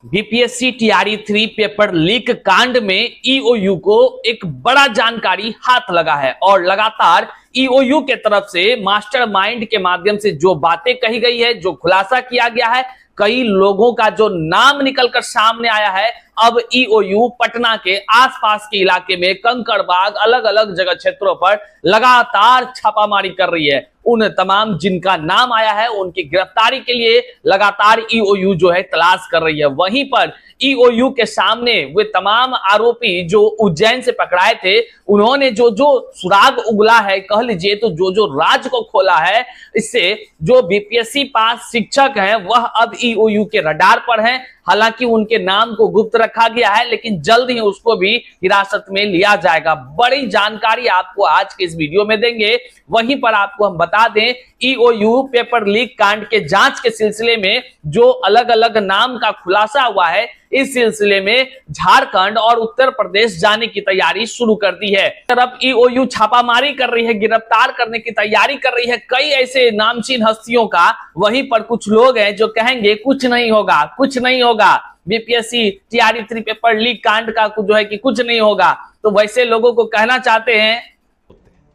BPSC TRE 3 paper leak कांड में EOU को एक बड़ा जानकारी हाथ लगा है और लगातार ईओयू के तरफ से मास्टरमाइंड के माध्यम से जो बातें कही गई है, जो खुलासा किया गया है, कई लोगों का जो नाम निकलकर सामने आया है। अब ईओयू पटना के आसपास के इलाके में कंकड़बाग अलग अलग जगह क्षेत्रों पर लगातार छापामारी कर रही है। उन तमाम जिनका नाम आया है उनकी गिरफ्तारी के लिए लगातार ईओयू जो है तलाश कर रही है। वहीं पर ईओयू के सामने वे तमाम आरोपी जो उज्जैन से पकड़ाए थे, उन्होंने जो जो सुराग उगला है, कह लीजिए तो जो जो राज को खोला है, इससे जो बीपीएससी पास शिक्षक हैं वह अब ईओयू के रडार पर हैं। हालांकि उनके नाम को गुप्त रखा गया है, लेकिन जल्द ही उसको भी हिरासत में लिया जाएगा। बड़ी जानकारी आपको आज के इस वीडियो में देंगे। वहीं पर आपको हम बता दें, ईओयू पेपर लीक कांड के जांच के सिलसिले में जो अलग अलग नाम का खुलासा हुआ है, इस सिलसिले में झारखंड और उत्तर प्रदेश जाने की तैयारी शुरू कर दी है। तरफ ईओयू छापामारी कर रही है, गिरफ्तार करने की तैयारी कर रही है कई ऐसे नामचीन हस्तियों का। वहीं पर कुछ लोग हैं जो कहेंगे कुछ नहीं होगा, कुछ नहीं होगा, बीपीएससी टीआरई 3 पेपर लीक कांड का जो है कि कुछ नहीं होगा। तो वैसे लोगों को कहना चाहते हैं,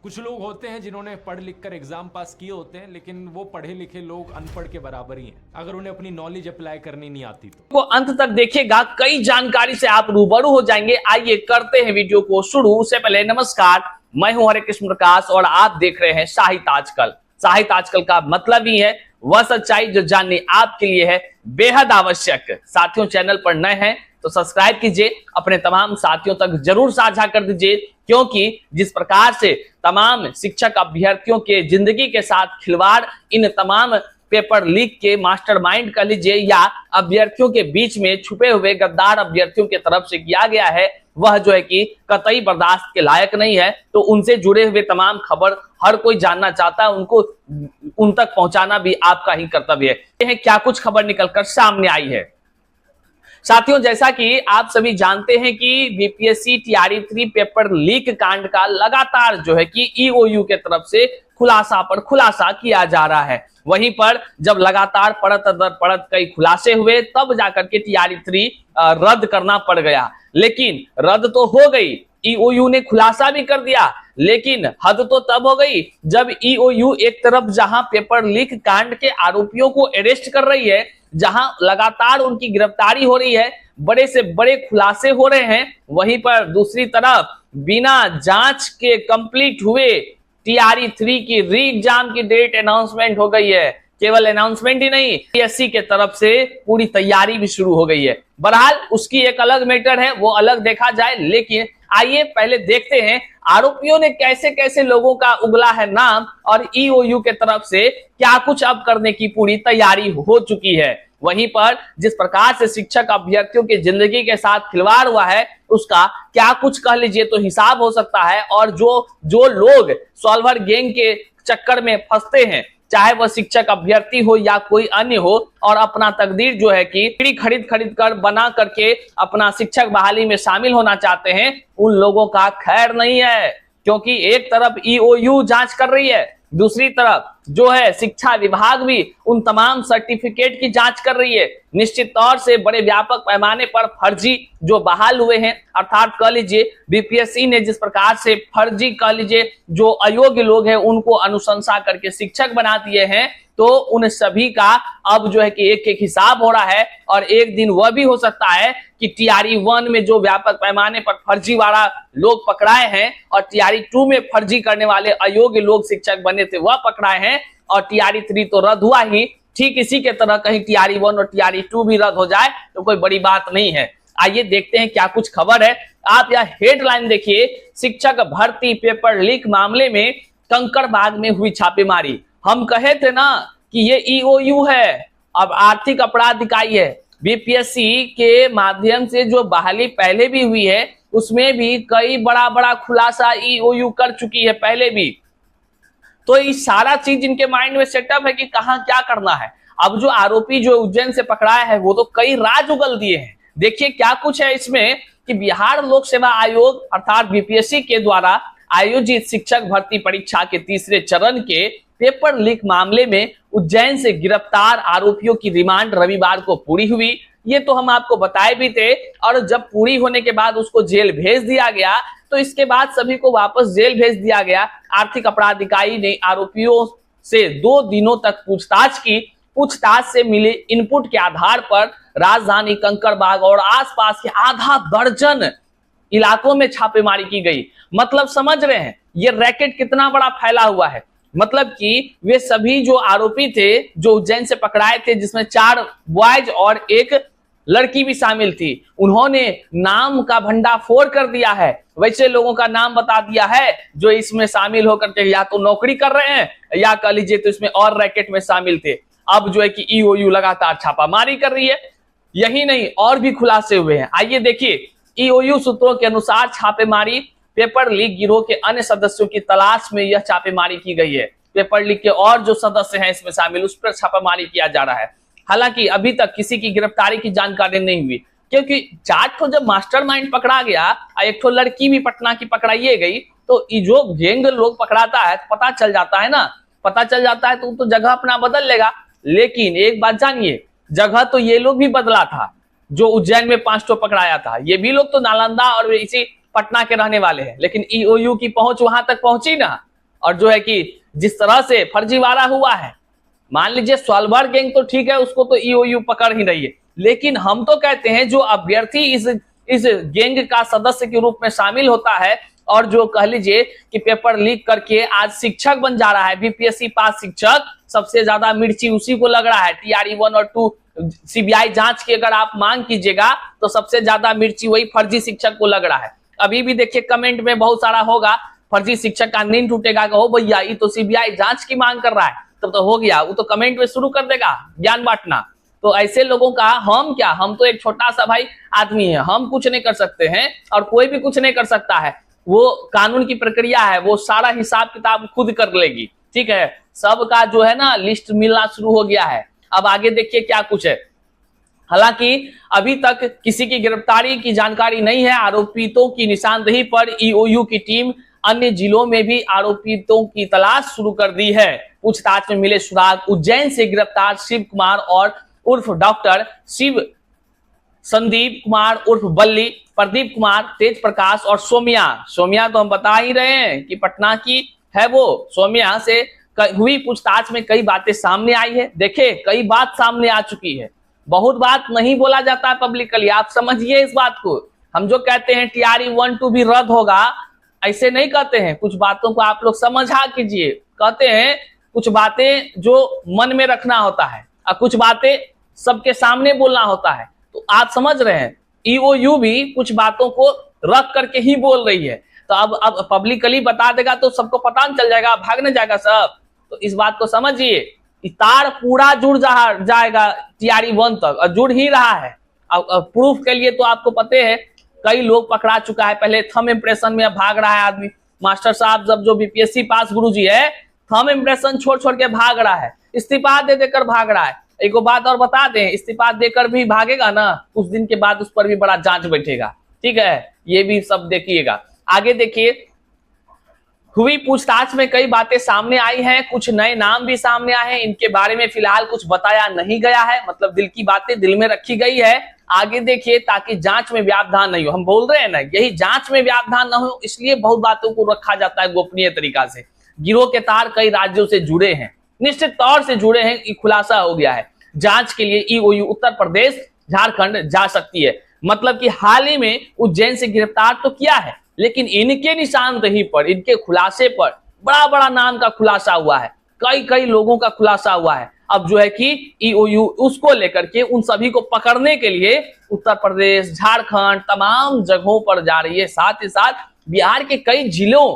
कुछ लोग होते हैं जिन्होंने पढ़ लिख कर एग्जाम पास किए होते हैं, लेकिन वो पढ़े लिखे लोग अनपढ़ के बराबर ही हैं अगर उन्हें अपनी नॉलेज अप्लाई करनी नहीं आती तो। वो अंत तक देखिएगा, कई जानकारी से आप रूबरू हो जाएंगे। आइए करते हैं वीडियो को शुरू। उससे पहले नमस्कार, मैं हूं हरे कृष्ण प्रकाश और आप देख रहे हैं साहित्य आजकल। साहित्य आजकल का मतलब ही है वह सच्चाई जो जाननी आपके लिए है बेहद आवश्यक। साथियों, चैनल पर नए हैं तो सब्सक्राइब कीजिए, अपने तमाम साथियों तक जरूर साझा कर दीजिए, क्योंकि जिस प्रकार से तमाम शिक्षक अभ्यर्थियों के जिंदगी के साथ खिलवाड़ इन तमाम पेपर लीक के मास्टरमाइंड कह लीजिए या अभ्यर्थियों के बीच में छुपे हुए गद्दार अभ्यर्थियों की तरफ से किया गया है, वह जो है कि कतई बर्दाश्त के लायक नहीं है। तो उनसे जुड़े हुए तमाम खबर हर कोई जानना चाहता है, उनको उन तक पहुंचाना भी आपका ही कर्तव्य है। क्या कुछ खबर निकलकर सामने आई है साथियों, जैसा कि आप सभी जानते हैं कि बीपीएससी टीआरई 3 पेपर लीक कांड का लगातार जो है कि ईओयू के तरफ से खुलासा पर खुलासा किया जा रहा है। वहीं पर जब लगातार परत दर परत कई खुलासे हुए, तब जाकर के टीआरई 3 रद्द करना पड़ गया। लेकिन रद्द तो हो गई, ईओयू ने खुलासा भी कर दिया, लेकिन हद तो तब हो गई जब ईओयू एक तरफ जहां पेपर लीक कांड के आरोपियों को अरेस्ट कर रही है, जहां लगातार उनकी गिरफ्तारी हो रही है, बड़े से बड़े खुलासे हो रहे हैं, वहीं पर दूसरी तरफ बिना जांच के कंप्लीट हुए टीआरई 3 की री एग्जाम की डेट अनाउंसमेंट हो गई है। केवल अनाउंसमेंट ही नहीं, बीपीएससी के तरफ से पूरी तैयारी भी शुरू हो गई है। बहरहाल उसकी एक अलग मैटर है, वो अलग देखा जाए। लेकिन आइए पहले देखते हैं आरोपियों ने कैसे कैसे लोगों का उगला है नाम और ईओयू के तरफ से क्या कुछ अब करने की पूरी तैयारी हो चुकी है। वहीं पर जिस प्रकार से शिक्षक अभ्यर्थियों की जिंदगी के साथ खिलवाड़ हुआ है, उसका क्या कुछ कह लीजिए तो हिसाब हो सकता है। और जो लोग सॉल्वर गैंग के चक्कर में फंसते हैं, चाहे वह शिक्षक अभ्यर्थी हो या कोई अन्य हो, और अपना तकदीर जो है कि खरीद कर बना करके अपना शिक्षक बहाली में शामिल होना चाहते हैं, उन लोगों का खैर नहीं है। क्योंकि एक तरफ ईओयू जांच कर रही है, दूसरी तरफ जो है शिक्षा विभाग भी उन तमाम सर्टिफिकेट की जांच कर रही है। निश्चित तौर से बड़े व्यापक पैमाने पर फर्जी जो बहाल हुए हैं, अर्थात कह लीजिए बीपीएससी ने जिस प्रकार से फर्जी कह लीजिए जो अयोग्य लोग हैं उनको अनुशंसा करके शिक्षक बना दिए हैं, तो उन सभी का अब जो है कि एक एक हिसाब हो रहा है। और एक दिन वह भी हो सकता है कि टीआरई 1 में जो व्यापक पैमाने पर फर्जी वाला लोग पकड़ाए हैं और टीआरई 2 में फर्जी करने वाले अयोग्य लोग शिक्षक बने थे वह पकड़ाए हैं, और टीआरई 3 तो रद्द हुआ ही। ठीक इसी के तरह कहीं टीआरई 1 और टीआरई 2 भी रद्द हो जाए तो कोई बड़ी बात नहीं है। आइए देखते हैं क्या कुछ खबर है। आप यह हेडलाइन देखिए, शिक्षक भर्ती पेपर लीक मामले में कंकड़बाग में हुई छापेमारी। हम कहे थे ना कि ये ईओयू है, अब आर्थिक अपराध इकाई है। बीपीएससी के माध्यम से जो बहाली पहले भी हुई है, उसमें भी कई बड़ा बड़ा खुलासा ईओयू कर चुकी है पहले भी। तो इस सारा चीज इनके माइंड में सेटअप है कि कहां क्या करना है। अब जो आरोपी जो उज्जैन से पकड़ाया है वो तो कई राज उगल दिए हैं। देखिए क्या कुछ है इसमें कि बिहार लोक सेवा आयोग अर्थात बीपीएससी के द्वारा आयोजित शिक्षक भर्ती परीक्षा के तीसरे चरण के पेपर लीक मामले में उज्जैन से गिरफ्तार आरोपियों की रिमांड रविवार को पूरी हुई। ये तो हम आपको बताए भी थे। और जब पूरी होने के बाद उसको जेल भेज दिया गया, तो इसके बाद सभी को वापस जेल भेज दिया गया। आर्थिक अपराध इकाई ने आरोपियों से 2 दिनों तक पूछताछ की। पूछताछ से मिले इनपुट के आधार पर राजधानी, कंकड़बाग और आसपास के आधा दर्जन इलाकों में छापेमारी की गई। मतलब समझ रहे हैं ये रैकेट कितना बड़ा फैला हुआ है। मतलब कि वे सभी जो आरोपी थे, जो उज्जैन से पकड़ाए थे, जिसमें 4 बॉयज और 1 लड़की भी शामिल थी, उन्होंने नाम का भंडाफोड़ कर दिया है। वैसे लोगों का नाम बता दिया है जो इसमें शामिल होकर के या तो नौकरी कर रहे हैं या कह लीजिए तो इसमें और रैकेट में शामिल थे। अब जो है कि ईओयू लगातार छापामारी कर रही है। यही नहीं, और भी खुलासे हुए हैं। आइए देखिए, ईओयू सूत्रों के अनुसार छापेमारी पेपर लीक गिरोह के अन्य सदस्यों की तलाश में यह छापेमारी की गई है। पेपर लीक के और जो सदस्य हैं इसमें शामिल, उस पर छापामारी किया जा रहा है। हालांकि अभी तक किसी की गिरफ्तारी की जानकारी नहीं हुई, क्योंकि 4 ठो जब मास्टरमाइंड पकड़ा गया और 1 ठो लड़की भी पटना की पकड़ाई गई, तो ये जो गैंग लोग पकड़ाता है तो पता चल जाता है ना, पता चल जाता है तो जगह अपना बदल लेगा। लेकिन एक बात जानिए, जगह तो ये लोग भी बदला था। जो उज्जैन में 5 ठो पकड़ाया था, ये भी लोग तो नालंदा और इसी पटना के रहने वाले हैं। लेकिन ईओयू की पहुंच वहां तक पहुंची ना, और जो है कि जिस तरह से फर्जीवाड़ा हुआ है, मान लीजिए सॉल्वर गैंग तो ठीक है, उसको तो ईओयू पकड़ ही रही है। लेकिन हम तो कहते हैं जो अभ्यर्थी इस गैंग का सदस्य के रूप में शामिल होता है और जो कह लीजिए कि पेपर लीक करके आज शिक्षक बन जा रहा है, बीपीएससी पास शिक्षक, सबसे ज्यादा मिर्ची उसी को लग रहा है। टीआरई 1 और 2 सीबीआई जांच की अगर आप मांग कीजिएगा तो सबसे ज्यादा मिर्ची वही फर्जी शिक्षक को लग रहा है। अभी भी देखिए कमेंट में बहुत सारा होगा, फर्जी शिक्षक का नींद टूटेगा, कहो भैया ये तो सीबीआई जांच की मांग कर रहा है, तब तो हो गया, वो तो कमेंट में शुरू कर देगा ज्ञान बांटना। तो ऐसे लोगों का हम क्या, हम तो एक छोटा सा भाई आदमी है, हम कुछ नहीं कर सकते हैं और कोई भी कुछ नहीं कर सकता है। वो कानून की प्रक्रिया है, वो सारा हिसाब किताब खुद कर लेगी। ठीक है, सबका जो है ना लिस्ट मिलना शुरू हो गया है। अब आगे देखिए क्या कुछ है। हालांकि अभी तक किसी की गिरफ्तारी की जानकारी नहीं है। आरोपितों की निशानदेही पर ईओयू की टीम अन्य जिलों में भी आरोपितों की तलाश शुरू कर दी है। पूछताछ में मिले सुराग उज्जैन से गिरफ्तार शिव कुमार और उर्फ डॉक्टर शिव, संदीप कुमार उर्फ बल्ली, प्रदीप कुमार, तेज प्रकाश और सोमिया। सोमिया तो हम बता ही रहे हैं कि पटना की है वो। सोमिया से हुई पूछताछ में कई बातें सामने आई है। देखिए कई बात सामने आ चुकी है, बहुत बात नहीं बोला जाता है पब्लिकली, आप समझिए इस बात को। हम जो कहते हैं टीआरई 1, 2 भी रद्द होगा, ऐसे नहीं कहते हैं। कुछ बातों को आप लोग समझा कीजिए। कहते हैं कुछ बातें जो मन में रखना होता है और कुछ बातें सबके सामने बोलना होता है। तो आप समझ रहे हैं, ईओयू भी कुछ बातों को रख करके ही बोल रही है। तो अब पब्लिकली बता देगा तो सबको पता चल जाएगा, भागने जाएगा सब। तो इस बात को समझिए, तार पूरा जुड़ जाएगा टीआरई 1 तक, और जुड़ ही रहा है। अब प्रूफ के लिए तो आपको पता है कई लोग पकड़ा चुका है। पहले थंब इंप्रेशन में भाग रहा है आदमी। मास्टर साहब जब जो बीपीएससी पास गुरुजी है, थंब इंप्रेशन छोड़ छोड़ के भाग रहा है, इस्तीफा दे देकर भाग रहा है। एक बात और बता दें, इस्तीफा देकर भी भागेगा ना, कुछ दिन के बाद उस पर भी बड़ा जांच बैठेगा। ठीक है, ये भी सब देखिएगा। आगे देखिए, हुई पूछताछ में कई बातें सामने आई हैं, कुछ नए नाम भी सामने आए हैं। इनके बारे में फिलहाल कुछ बताया नहीं गया है, मतलब दिल की बातें दिल में रखी गई है। आगे देखिए, ताकि जांच में व्यावधान नहीं हो। हम बोल रहे हैं ना, यही जांच में व्यावधान न हो, इसलिए बहुत बातों को रखा जाता है गोपनीय तरीका से। गिरोह के तार कई राज्यों से जुड़े हैं, निश्चित तौर से जुड़े हैं, ये खुलासा हो गया है। जांच के लिए ईओयू उत्तर प्रदेश, झारखंड जा सकती है। मतलब कि हाल ही में उज्जैन से गिरफ्तार तो किया है, लेकिन इनके निशानदेही पर, इनके खुलासे पर बड़ा बड़ा नाम का खुलासा हुआ है, कई लोगों का खुलासा हुआ है। अब जो है कि ईओयू उसको लेकर के उन सभी को पकड़ने के लिए उत्तर प्रदेश, झारखंड, तमाम जगहों पर जा रही है। साथ ही साथ बिहार के कई जिलों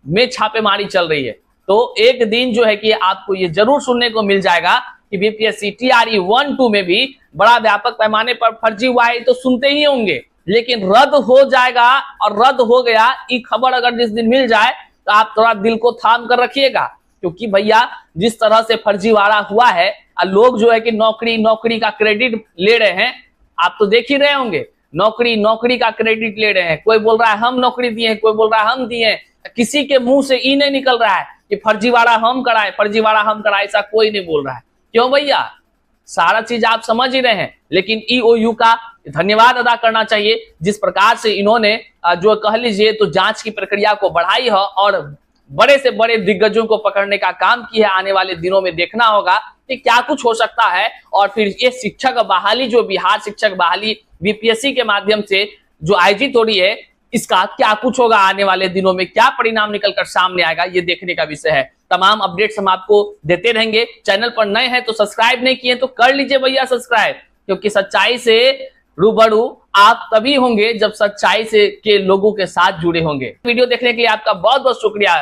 में छापेमारी चल रही है। तो एक दिन जो है कि आपको ये जरूर सुनने को मिल जाएगा कि बीपीएससी टीआरई 1, 2 में भी बड़ा व्यापक पैमाने पर फर्जी हुआ है, तो सुनते ही होंगे। लेकिन रद्द हो जाएगा और रद्द हो गया, ये खबर अगर जिस दिन मिल जाए तो आप थोड़ा दिल को थाम कर रखिएगा। क्योंकि भैया जिस तरह से फर्जीवाड़ा हुआ है, और लोग जो है कि नौकरी का क्रेडिट ले रहे हैं, आप तो देख ही रहे होंगे, नौकरी का क्रेडिट ले रहे हैं। कोई बोल रहा है हम नौकरी दिए हैं, कोई बोल रहा है हम दिए हैं। किसी के मुंह से ये नहीं निकल रहा है कि फर्जीवाड़ा हम कराए, ऐसा कोई नहीं बोल रहा है। क्यों भैया? सारा चीज आप समझ ही रहे हैं, लेकिन ईओयू का धन्यवाद अदा करना चाहिए जिस प्रकार से इन्होंने जो कह लीजिए तो जांच की प्रक्रिया को बढ़ाई है और बड़े से बड़े दिग्गजों को पकड़ने का काम किया है। आने वाले दिनों में देखना होगा कि क्या कुछ हो सकता है और फिर ये शिक्षक बहाली जो बिहार शिक्षक बहाली बीपीएससी के माध्यम से जो आयोजित हो रही है, इसका क्या कुछ होगा आने वाले दिनों में, क्या परिणाम निकलकर सामने आएगा, ये देखने का विषय है। तमाम अपडेट्स हम आपको देते रहेंगे। चैनल पर नए हैं तो सब्सक्राइब नहीं किए तो कर लीजिए भैया सब्सक्राइब, क्योंकि सच्चाई से रूबरू आप तभी होंगे जब सच्चाई से के लोगों के साथ जुड़े होंगे। वीडियो देखने के लिए आपका बहुत बहुत शुक्रिया।